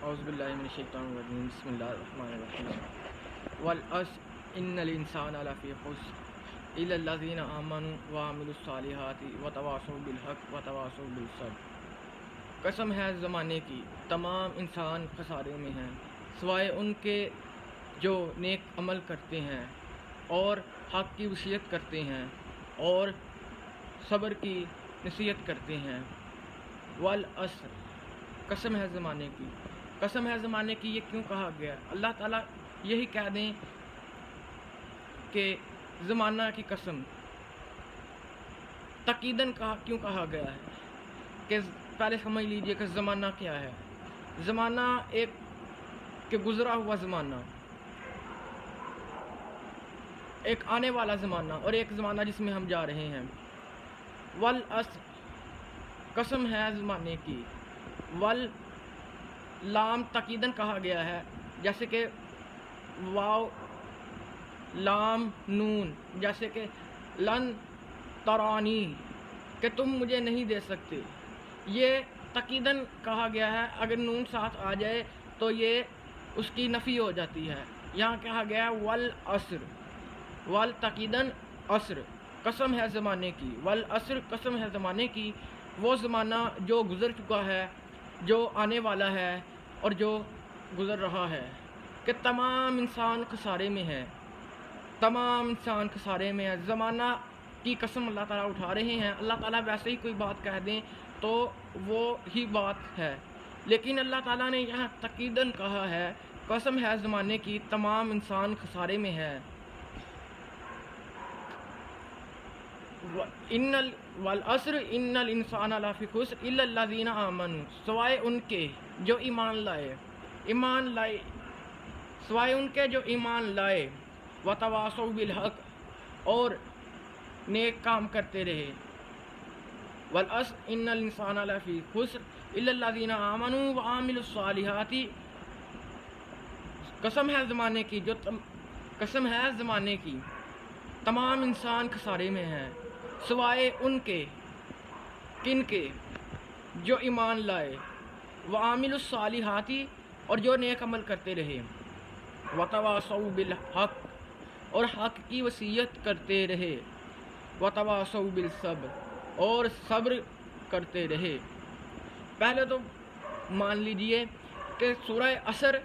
اعوذ باللہ من الشیطان الرجیم بسم اللہ الرحمن الرحیم والعصر ان الانسان لفی خسر الا الذین آمنوا وعملوا الصالحات وتواصوا بالحق وتواصوا بالصبر۔ قسم ہے زمانے کی، تمام انسان خسارے میں ہیں سوائے ان کے جو نیک عمل کرتے ہیں اور حق کی وصیت کرتے ہیں اور صبر کی نصیحت کرتے ہیں۔ والعصر، قسم ہے زمانے کی، قسم ہے زمانے کی یہ کیوں کہا گیا؟ اللہ تعالیٰ یہی کہہ دیں کہ زمانہ کی قسم تقیداً کیوں کہا گیا ہے کہ پہلے سمجھ لیجئے کہ زمانہ کیا ہے۔ زمانہ ایک کہ گزرا ہوا زمانہ، ایک آنے والا زمانہ اور ایک زمانہ جس میں ہم جا رہے ہیں۔ والعصر، قسم ہے زمانے کی، لام تقیداً کہا گیا ہے، جیسے کہ واو لام نون، جیسے کہ لن ترانی، کہ تم مجھے نہیں دے سکتے، یہ تقیداً کہا گیا ہے۔ اگر نون ساتھ آ جائے تو یہ اس کی نفی ہو جاتی ہے۔ یہاں کہا گیا ہے والعصر، وال تقیداً عصر، قسم ہے زمانے کی، والعصر، قسم ہے زمانے کی، وہ زمانہ جو گزر چکا ہے، جو آنے والا ہے اور جو گزر رہا ہے، کہ تمام انسان خسارے میں ہیں، تمام انسان خسارے میں ہیں۔ زمانہ کی قسم اللہ تعالیٰ اٹھا رہے ہیں۔ اللہ تعالیٰ ویسے ہی کوئی بات کہہ دیں تو وہ ہی بات ہے، لیکن اللہ تعالیٰ نے یہاں تقیداً کہا ہے قسم ہے زمانے کی، تمام انسان خسارے میں ہے۔ والعصر ان الانسان لفی خسر الا الذین آمنوا، سوائے ان کے جو ایمان لائے، سوائے ان کے جو ایمان لائے، وتواصوا بالحق، اور نیک کام کرتے رہے۔ والعصر ان الانسان لفی خسر الا الذین آمنوا وعملوا الصالحات، قسم ہے زمانے کی، قسم ہے زمانے کی، تمام انسان خسارے میں ہیں سوائے ان کے، کن کے؟ جو ایمان لائے، وعاملوا الصالحات، اور جو نیک عمل کرتے رہے، وتواصوا بالحق، اور حق کی وصیت کرتے رہے، وتواصوا بالصبر، اور صبر کرتے رہے۔ پہلے تو مان لیجئے کہ سورہ عصر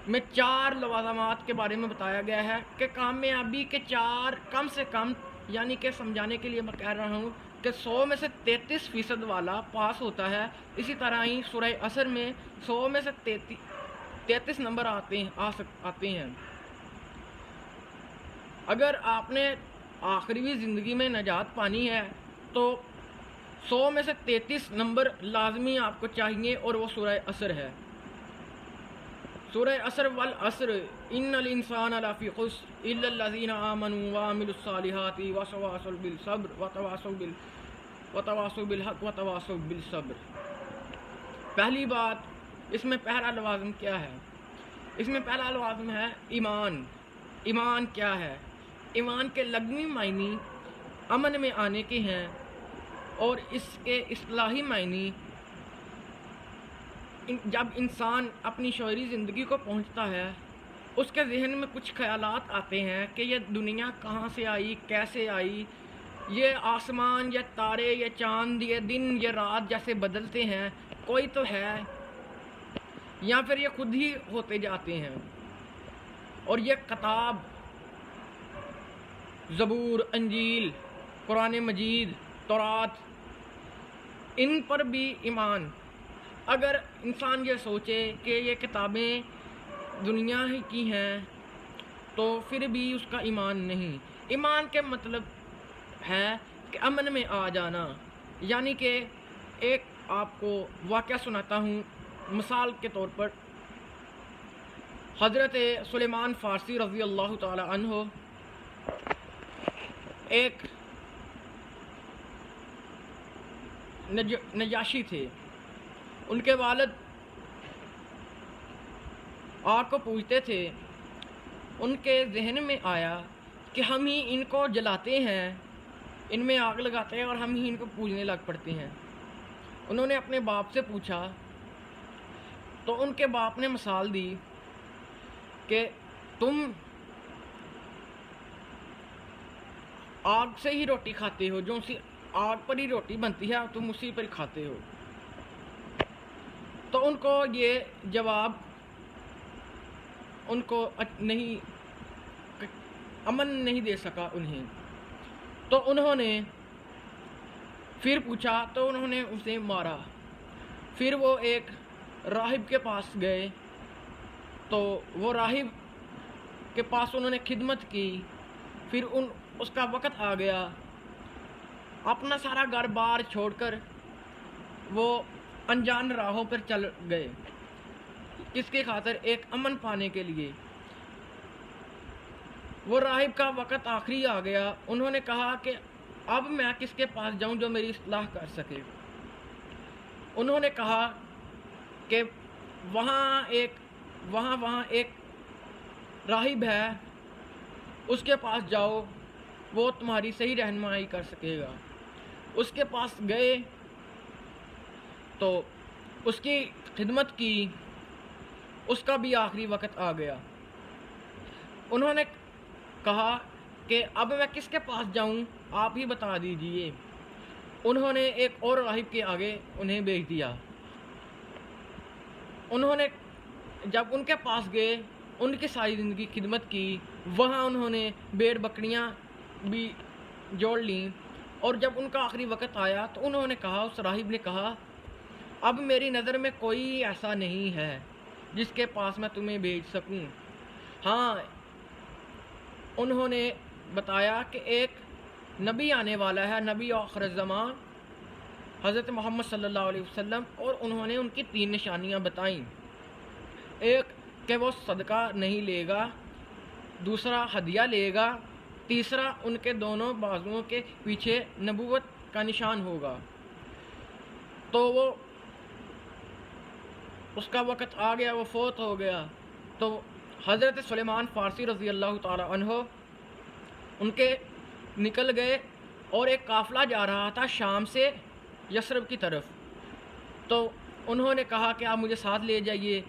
میں 4 لوازمات کے بارے میں بتایا گیا ہے کہ کامیابی کے 4 کم سے کم، یعنی کہ سمجھانے کے لیے میں کہہ رہا ہوں کہ 100 میں سے 33% والا پاس ہوتا ہے، اسی طرح ہی سورہ عصر میں 100 میں سے 33 نمبر آتے ہیں۔ اگر آپ نے آخری زندگی میں نجات پانی ہے تو 100 میں سے 33 نمبر لازمی آپ کو چاہیے، اور وہ سورہ عصر ہے۔ سورہ عصر، والعصر ان الانسان لفی خسر الا الذین آمنوا وعملوا الصالحات وتواصوا بالصبر وتواصوا بالحق وتواصوا بالصبر۔ پہلی بات، اس میں پہلا لوازم کیا ہے؟ اس میں پہلا لوازم ہے ایمان۔ ایمان کیا ہے؟ ایمان کے لغوی معنی امن میں آنے کے ہیں، اور اس کے اصطلاحی معنی جب انسان اپنی شعوری زندگی کو پہنچتا ہے، اس کے ذہن میں کچھ خیالات آتے ہیں کہ یہ دنیا کہاں سے آئی، کیسے آئی، یہ آسمان، یہ تارے، یہ چاند، یہ دن، یہ رات جیسے بدلتے ہیں، کوئی تو ہے، یا پھر یہ خود ہی ہوتے جاتے ہیں۔ اور یہ کتاب، زبور، انجیل، قرآن مجید، تورات، ان پر بھی ایمان۔ اگر انسان یہ سوچے کہ یہ کتابیں دنیا ہی کی ہیں تو پھر بھی اس کا ایمان نہیں۔ ایمان کے مطلب ہے کہ امن میں آ جانا، یعنی کہ ایک آپ کو واقعہ سناتا ہوں مثال کے طور پر۔ حضرت سلیمان فارسی رضی اللہ تعالی عنہ ایک نجاشی تھے، ان کے والد آگ کو پوجتے تھے۔ ان کے ذہن میں آیا کہ ہم ہی ان کو جلاتے ہیں، ان میں آگ لگاتے ہیں اور ہم ہی ان کو پوجنے لگ پڑتے ہیں۔ انہوں نے اپنے باپ سے پوچھا تو ان کے باپ نے مثال دی کہ تم آگ سے ہی روٹی کھاتے ہو، جو اسی آگ پر ہی روٹی بنتی ہے تم اسی پر کھاتے ہو۔ تو ان کو یہ جواب ان کو نہیں امن نہیں دے سکا انہیں، تو انہوں نے پھر پوچھا تو انہوں نے اسے مارا۔ پھر وہ ایک راہب کے پاس گئے، تو وہ راہب کے پاس انہوں نے خدمت کی۔ پھر اس کا وقت آ گیا، اپنا سارا گھر بار چھوڑ کر وہ انجان راہوں پر چل گئے، کس کے خاطر؟ ایک امن پانے کے لیے۔ وہ راہب کا وقت آخری آ گیا، انہوں نے کہا کہ اب میں کس کے پاس جاؤں جو میری اصلاح کر سکے؟ انہوں نے کہا کہ وہاں ایک راہب ہے، اس کے پاس جاؤ، وہ تمہاری صحیح رہنمائی کر سکے گا۔ اس کے پاس گئے تو اس کی خدمت کی، اس کا بھی آخری وقت آ گیا۔ انہوں نے کہا کہ اب میں کس کے پاس جاؤں، آپ ہی بتا دیجئے۔ انہوں نے ایک اور راہب کے آگے انہیں بھیج دیا۔ انہوں نے جب ان کے پاس گئے، ان کی ساری زندگی خدمت کی، وہاں انہوں نے بھیڑ بکریاں بھی جوڑ لیں، اور جب ان کا آخری وقت آیا تو انہوں نے کہا، اس راہب نے کہا، اب میری نظر میں کوئی ایسا نہیں ہے جس کے پاس میں تمہیں بھیج سکوں۔ ہاں، انہوں نے بتایا کہ ایک نبی آنے والا ہے، نبی آخر الزمان حضرت محمد صلی اللہ علیہ وسلم، اور انہوں نے ان کی 3 نشانیاں بتائیں۔ ایک کہ وہ صدقہ نہیں لے گا، دوسرا ہدیہ لے گا، تیسرا ان کے دونوں بازوؤں کے پیچھے نبوت کا نشان ہوگا۔ تو وہ اس کا وقت آ گیا، وہ فوت ہو گیا۔ تو حضرت سلیمان فارسی رضی اللہ تعالی عنہ ان کے نکل گئے، اور ایک قافلہ جا رہا تھا شام سے یثرب کی طرف۔ تو انہوں نے کہا کہ آپ مجھے ساتھ لے جائیے،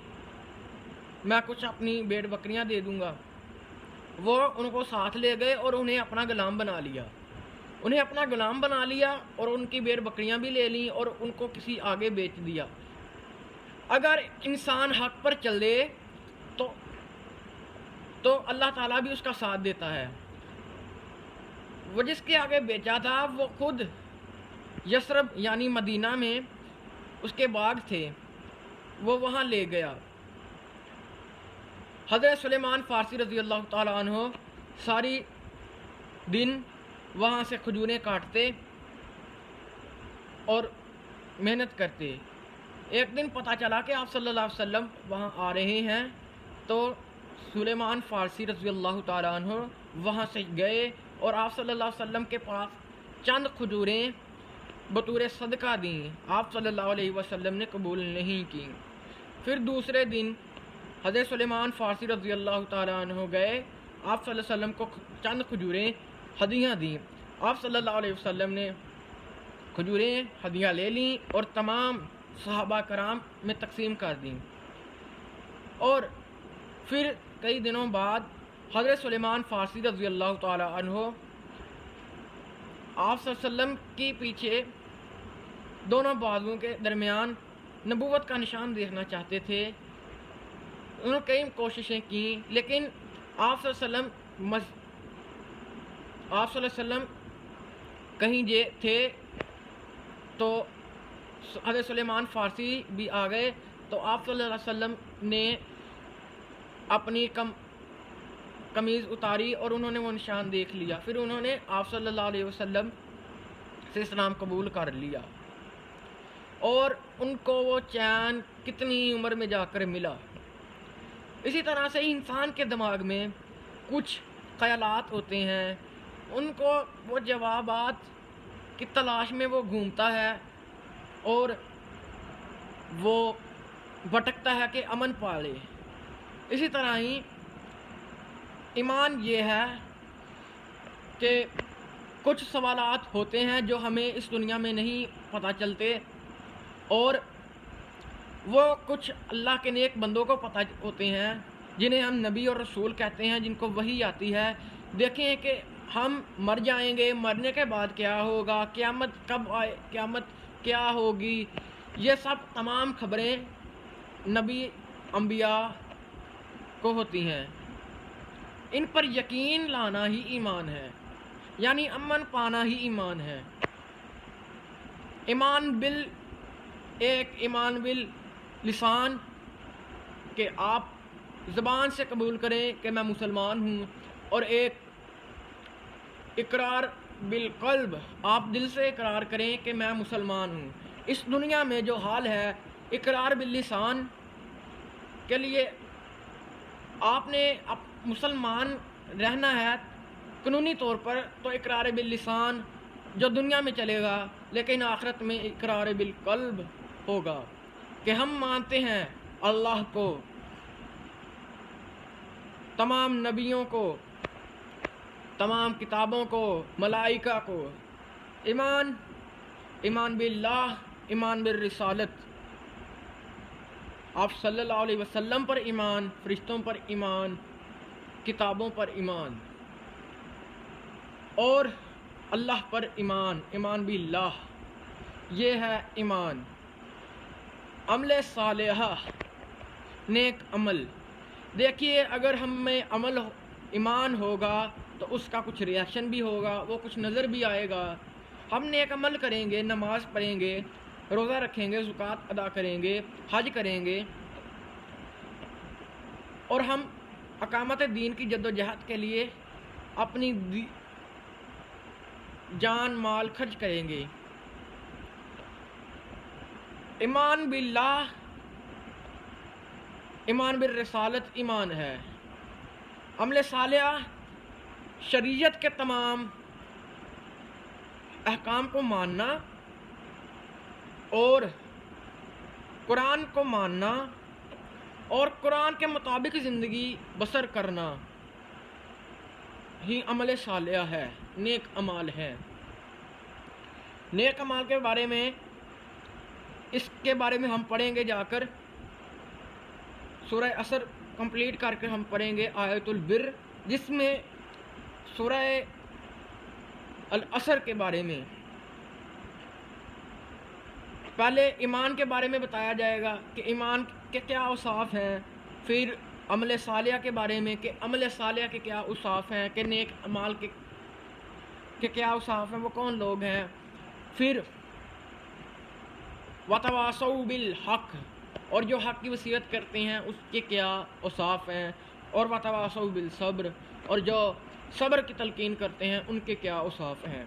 میں کچھ اپنی بھیڑ بکریاں دے دوں گا۔ وہ ان کو ساتھ لے گئے اور انہیں اپنا غلام بنا لیا، اور ان کی بھیڑ بکریاں بھی لے لیں اور ان کو کسی آگے بیچ دیا۔ اگر انسان حق پر چلے تو اللہ تعالیٰ بھی اس کا ساتھ دیتا ہے۔ وہ جس کے آگے بیچا تھا وہ خود یثرب یعنی مدینہ میں اس کے باغ تھے، وہ وہاں لے گیا۔ حضرت سلیمان فارسی رضی اللہ تعالیٰ عنہ ساری دن وہاں سے کھجوریں کاٹتے اور محنت کرتے۔ ایک دن پتہ چلا کہ آپ صلی اللہ علیہ وسلم وہاں آ رہے ہیں، تو سلیمان فارسی رضی اللہ تعالیٰ عنہ وہاں سے گئے اور آپ صلی اللہ علیہ وسلم کے پاس چند کھجوریں بطور صدقہ دیں۔ آپ صلی اللہ علیہ وسلم نے قبول نہیں کی۔ پھر دوسرے دن حضرت سلیمان فارسی رضی اللہ تعالیٰ عنہ گئے، آپ صلی اللہ علیہ وسلم کو چند کھجوریں ہدیہ دیں۔ آپ صلی اللہ علیہ وسلم نے کھجوریں ہدیہ لے لیں اور تمام صحابہ کرام میں تقسیم کر دیں۔ اور پھر کئی دنوں بعد حضرت سلیمان فارسی رضی اللہ تعالیٰ عنہ آپ صلی اللہ علیہ وسلم کی پیچھے دونوں بازوؤں کے درمیان نبوت کا نشان دیکھنا چاہتے تھے۔ انہوں نے کئی کوششیں کی، لیکن آپ صلی اللہ علیہ وسلم کہیں تھے، تو حضرت سلیمان فارسی بھی آ گئے، تو آپ صلی اللہ علیہ وسلم نے اپنی قمیض اتاری اور انہوں نے وہ نشان دیکھ لیا۔ پھر انہوں نے آپ صلی اللہ علیہ وسلم سے اسلام قبول کر لیا، اور ان کو وہ چین کتنی عمر میں جا کر ملا۔ اسی طرح سے انسان کے دماغ میں کچھ خیالات ہوتے ہیں، ان کو وہ جوابات کی تلاش میں وہ گھومتا ہے اور وہ بھٹکتا ہے کہ امن پالے۔ اسی طرح ہی ایمان یہ ہے کہ کچھ سوالات ہوتے ہیں جو ہمیں اس دنیا میں نہیں پتہ چلتے، اور وہ کچھ اللہ کے نیک بندوں کو پتہ ہوتے ہیں جنہیں ہم نبی اور رسول کہتے ہیں، جن کو وحی آتی ہے۔ دیکھیں کہ ہم مر جائیں گے، مرنے کے بعد کیا ہوگا، قیامت کب آئے، قیامت کیا ہوگی، یہ سب تمام خبریں نبی انبیاء کو ہوتی ہیں۔ ان پر یقین لانا ہی ایمان ہے، یعنی امن پانا ہی ایمان ہے۔ ایمان باللسان کہ آپ زبان سے قبول کریں کہ میں مسلمان ہوں، اور ایک اقرار بالقلب، آپ دل سے اقرار کریں کہ میں مسلمان ہوں۔ اس دنیا میں جو حال ہے اقرار باللسان کے لیے آپ نے مسلمان رہنا ہے قانونی طور پر تو اقرار باللسان جو دنیا میں چلے گا، لیکن آخرت میں اقرار بالقلب ہوگا کہ ہم مانتے ہیں اللہ کو، تمام نبیوں کو، تمام کتابوں کو، ملائکہ کو۔ ایمان باللہ، ایمان بالرسالت، آپ صلی اللہ علیہ وسلم پر ایمان، فرشتوں پر ایمان، کتابوں پر ایمان، اور اللہ پر ایمان، ایمان باللہ، یہ ہے ایمان۔ عمل صالحہ، نیک عمل۔ دیکھیے اگر ہم میں ایمان ہوگا تو اس کا کچھ ریاکشن بھی ہوگا، وہ کچھ نظر بھی آئے گا۔ ہم نیک عمل کریں گے، نماز پڑھیں گے، روزہ رکھیں گے، زکوٰۃ ادا کریں گے، حج کریں گے، اور ہم اقامت دین کی جدوجہد کے لیے اپنی جان مال خرچ کریں گے۔ ایمان باللہ، ایمان بالرسالت ایمان ہے۔ عمل صالحہ، شریعت کے تمام احکام کو ماننا اور قرآن کو ماننا اور قرآن کے مطابق زندگی بسر کرنا ہی عمل صالحہ ہے، نیک اعمال ہے۔ نیک اعمال کے بارے میں، اس کے بارے میں ہم پڑھیں گے جا کر سورہ عصر کمپلیٹ کر کے ہم پڑھیں گے آیت البر، جس میں سورہ العصر کے بارے میں پہلے ایمان کے بارے میں بتایا جائے گا کہ ایمان کے کیا اوصاف ہیں، پھر عمل صالحہ کے بارے میں کہ عمل صالحہ کے کیا اوصاف ہیں، کہ نیک اعمال کے کیا اوصاف ہیں، وہ کون لوگ ہیں، پھر وتواصوا بالحق، اور جو حق کی وصیت کرتے ہیں اس کے کیا اوصاف ہیں، اور وتواصوا بالصبر، اور جو صبر کی تلقین کرتے ہیں ان کے کیا اوصاف ہیں۔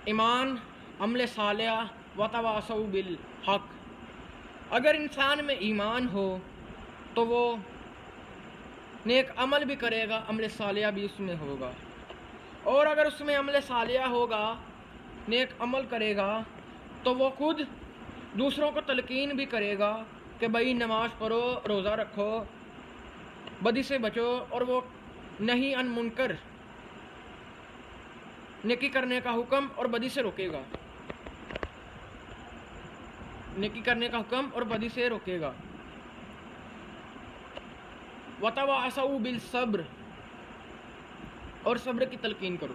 ایمان، عمل صالحہ، وتواصوا بالحق۔ اگر انسان میں ایمان ہو تو وہ نیک عمل بھی کرے گا، عمل صالحہ بھی اس میں ہوگا، اور اگر اس میں عمل صالحہ ہوگا، نیک عمل کرے گا، تو وہ خود دوسروں کو تلقین بھی کرے گا کہ بھائی نماز پڑھو، روزہ رکھو، بدی سے بچو، اور وہ نہی عن منکر، نیکی کرنے کا حکم اور بدی سے روکے گا، نیکی کرنے کا حکم اور بدی سے روکے گا۔ وتواصوا بالصبر، اور صبر کی تلقین کرو۔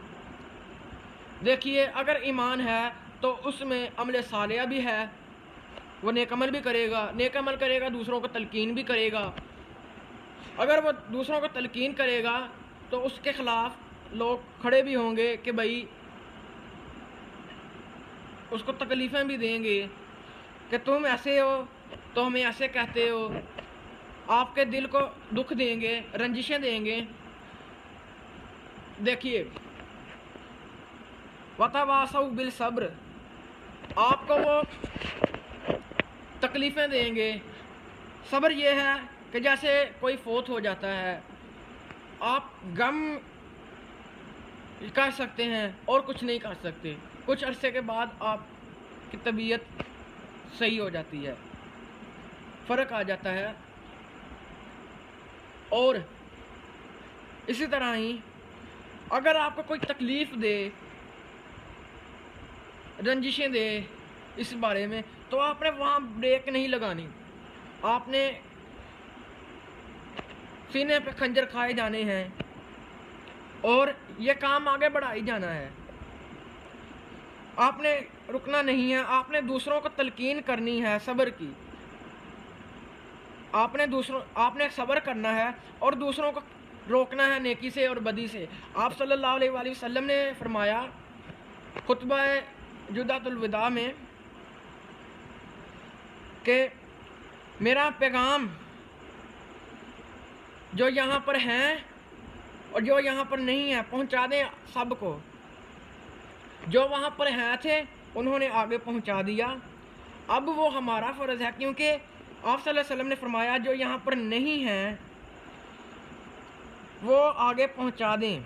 دیکھیے اگر ایمان ہے تو اس میں عمل صالحہ بھی ہے، وہ نیک عمل بھی کرے گا، نیک عمل کرے گا، دوسروں کو تلقین بھی کرے گا۔ اگر وہ دوسروں کو تلقین کرے گا تو اس کے خلاف لوگ کھڑے بھی ہوں گے کہ بھائی اس کو تکلیفیں بھی دیں گے کہ تم ایسے ہو تو ہمیں ایسے کہتے ہو، آپ کے دل کو دکھ دیں گے، رنجشیں دیں گے۔ دیکھیے وتواصوا بالصبر، آپ کو وہ تکلیفیں دیں گے۔ صبر یہ ہے کہ جیسے کوئی فوت ہو جاتا ہے، آپ غم کر سکتے ہیں اور کچھ نہیں کر سکتے، کچھ عرصے کے بعد آپ کی طبیعت صحیح ہو جاتی ہے، فرق آ جاتا ہے۔ اور اسی طرح ہی اگر آپ کو کوئی تکلیف دے رنجشیں دے اس بارے میں، تو آپ نے وہاں بریک نہیں لگانی، آپ نے سینے پہ خنجر کھائے جانے ہیں اور یہ کام آگے بڑھائی جانا ہے۔ آپ نے رکنا نہیں ہے، آپ نے دوسروں کو تلقین کرنی ہے صبر کی، آپ نے صبر کرنا ہے اور دوسروں کو روکنا ہے نیکی سے اور بدی سے۔ آپ صلی اللہ علیہ وآلہ وسلم نے فرمایا خطبہ جدۃ الوداع میں کہ میرا پیغام جو یہاں پر ہیں اور جو یہاں پر نہیں ہیں پہنچا دیں سب کو۔ جو وہاں پر ہیں تھے انہوں نے آگے پہنچا دیا، اب وہ ہمارا فرض ہے، کیونکہ آپ صلی اللہ علیہ وسلم نے فرمایا جو یہاں پر نہیں ہیں وہ آگے پہنچا دیں۔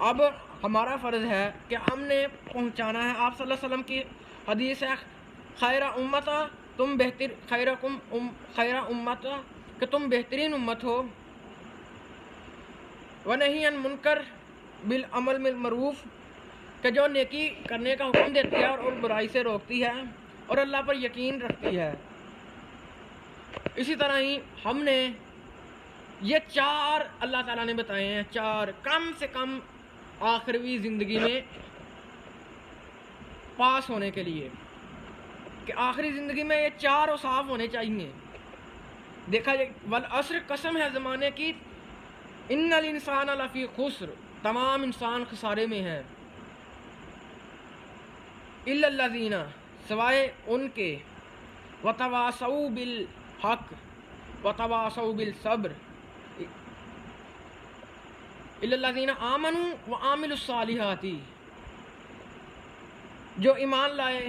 اب ہمارا فرض ہے کہ ہم نے پہنچانا ہے۔ آپ صلی اللہ علیہ وسلم کی حدیث ہے خیر امتا تم خیر امتا کہ تم بہترین امت ہو، ونہی عن منکر بالعمل بالمعروف کہ جو نیکی کرنے کا حکم دیتی ہے اور برائی سے روکتی ہے اور اللہ پر یقین رکھتی ہے۔ اسی طرح ہی ہم نے یہ 4 اللہ تعالیٰ نے بتائے ہیں، 4 کم سے کم آخروی زندگی میں پاس ہونے کے لیے، کہ آخری زندگی میں یہ 4 اوصاف ہونے چاہیے۔ دیکھا جائے والعصر قسم ہے زمانے کی، ان الانسان لفی خسر تمام انسان خسارے میں ہیں، الا الذین سوائے ان کے وتواصوا بالحق وتواصوا بالصبر الا الذین آمنوا وعملوا الصالحات جو ایمان لائے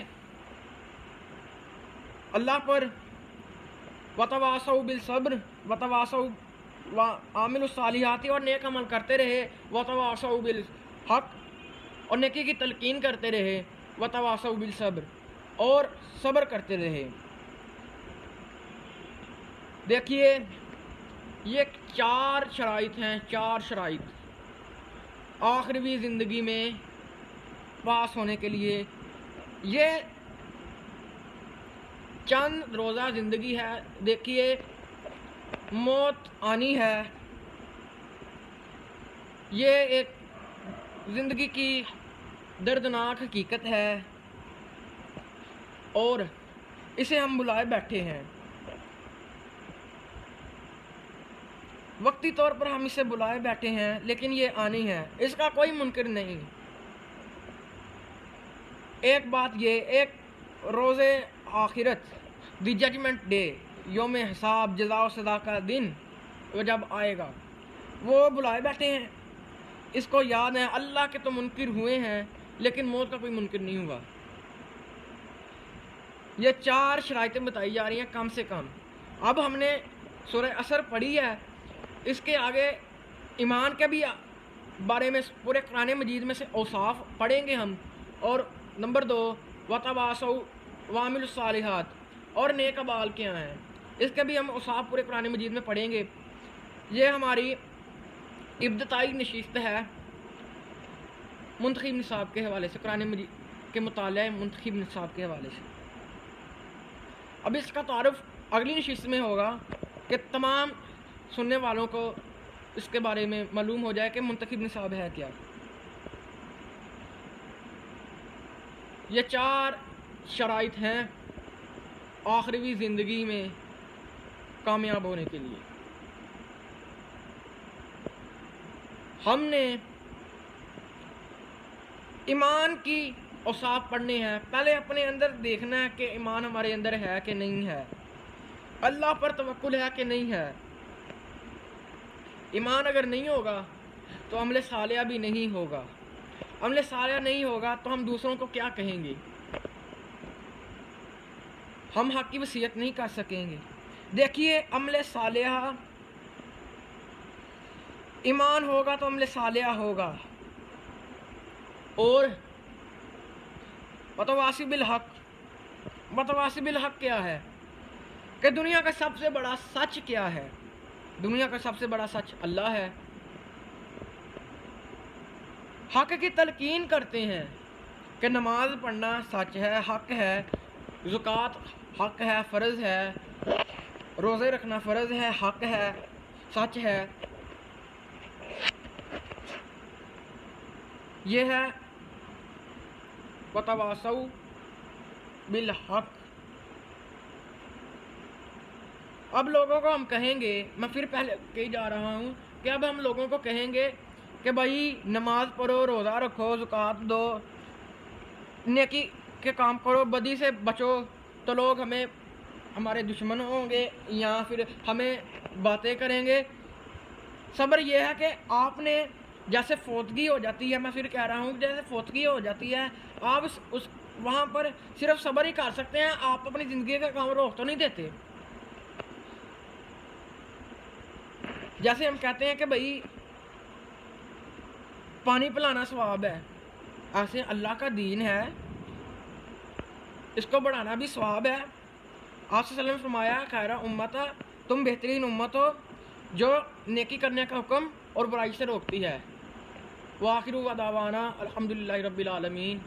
اللہ پر، وتواصوا بالصبر وتواصوا وعملوا الصالحات اور نیک عمل کرتے رہے، وتواصوا بالحق اور نیکی کی تلقین کرتے رہے، وتواصوا بالصبر اور صبر کرتے رہے۔ دیکھیے یہ 4 شرائط ہیں، 4 شرائط آخروی زندگی میں پاس ہونے کے لیے۔ یہ چند روزہ زندگی ہے، دیکھیے موت آنی ہے، یہ ایک زندگی کی دردناک حقیقت ہے اور اسے ہم بلائے بیٹھے ہیں، وقتی طور پر ہم اسے بلائے بیٹھے ہیں، لیکن یہ آنی ہے، اس کا کوئی منکر نہیں۔ ایک بات یہ، ایک روز آخرت دی ججمنٹ ڈے، یوم حساب جزا و سزا کا دن وہ جب آئے گا، وہ بلائے بیٹھے ہیں، اس کو یاد ہے۔ اللہ کے تو منکر ہوئے ہیں لیکن موت کا کوئی منکر نہیں ہوا۔ یہ 4 شرائطیں بتائی جا رہی ہیں کم سے کم۔ اب ہم نے سورہ عصر پڑھی ہے، اس کے آگے ایمان کے بھی بارے میں پورے قرآن مجید میں سے اوصاف پڑھیں گے ہم، اور نمبر 2 وتواصوا وعملوا الصالحات اور نیک اعمال کیا ہیں، اس کے بھی ہم اوصاف پورے قرآن مجید میں پڑھیں گے۔ یہ ہماری ابتدائی نشست ہے منتخب نصاب کے حوالے سے، قرآن مجید کے مطالعہ منتخب نصاب کے حوالے سے۔ اب اس کا تعارف اگلی نشست میں ہوگا کہ تمام سننے والوں کو اس کے بارے میں معلوم ہو جائے کہ منتخب نصاب ہے کیا۔ یہ 4 شرائط ہیں آخروی زندگی میں کامیاب ہونے کے لیے۔ ہم نے ایمان کی اوصاف پڑھنے ہیں، پہلے اپنے اندر دیکھنا ہے کہ ایمان ہمارے اندر ہے کہ نہیں ہے، اللہ پر توکل ہے کہ نہیں ہے۔ ایمان اگر نہیں ہوگا تو عمل صالحہ بھی نہیں ہوگا، عمل صالحہ نہیں ہوگا تو ہم دوسروں کو کیا کہیں گے، ہم حق کی وصیت نہیں کر سکیں گے۔ دیکھیے عمل صالحہ، ایمان ہوگا تو عمل صالحہ ہوگا، اور متواصی بالحق، متواصی بالحق کیا ہے کہ دنیا کا سب سے بڑا سچ کیا ہے؟ دنیا کا سب سے بڑا سچ اللہ ہے۔ حق کی تلقین کرتے ہیں، کہ نماز پڑھنا سچ ہے، حق ہے، زکوٰۃ حق ہے، فرض ہے، روزے رکھنا فرض ہے، حق ہے، سچ ہے. یہ ہے وتواصوا بالحق. اب لوگوں کو ہم کہیں گے، میں پھر پہلے کہی جا رہا ہوں کہ اب ہم لوگوں کو کہیں گے کہ بھائی نماز پڑھو، روزہ رکھو، زکوٰۃ دو، نیکی کے کام کرو، بدی سے بچو، تو لوگ ہمیں ہمارے دشمن ہوں گے یا پھر ہمیں باتیں کریں گے. صبر یہ ہے کہ آپ نے جیسے فوتگی ہو جاتی ہے، میں پھر کہہ رہا ہوں کہ جیسے فوتگی ہو جاتی ہے، آپ اس وہاں پر صرف صبر ہی کر سکتے ہیں، آپ اپنی زندگی کا کام روک تو نہیں دیتے. جیسے ہم کہتے ہیں کہ بھائی پانی پلانا ثواب ہے، ایسے اللہ کا دین ہے، اس کو بڑھانا بھی ثواب ہے. آپ صلی اللہ علیہ وسلم نے فرمایا خیر امت، تم بہترین امت ہو جو نیکی کرنے کا حکم اور برائی سے روکتی ہے. وآخر دعوانا الحمدللہ رب العالمین.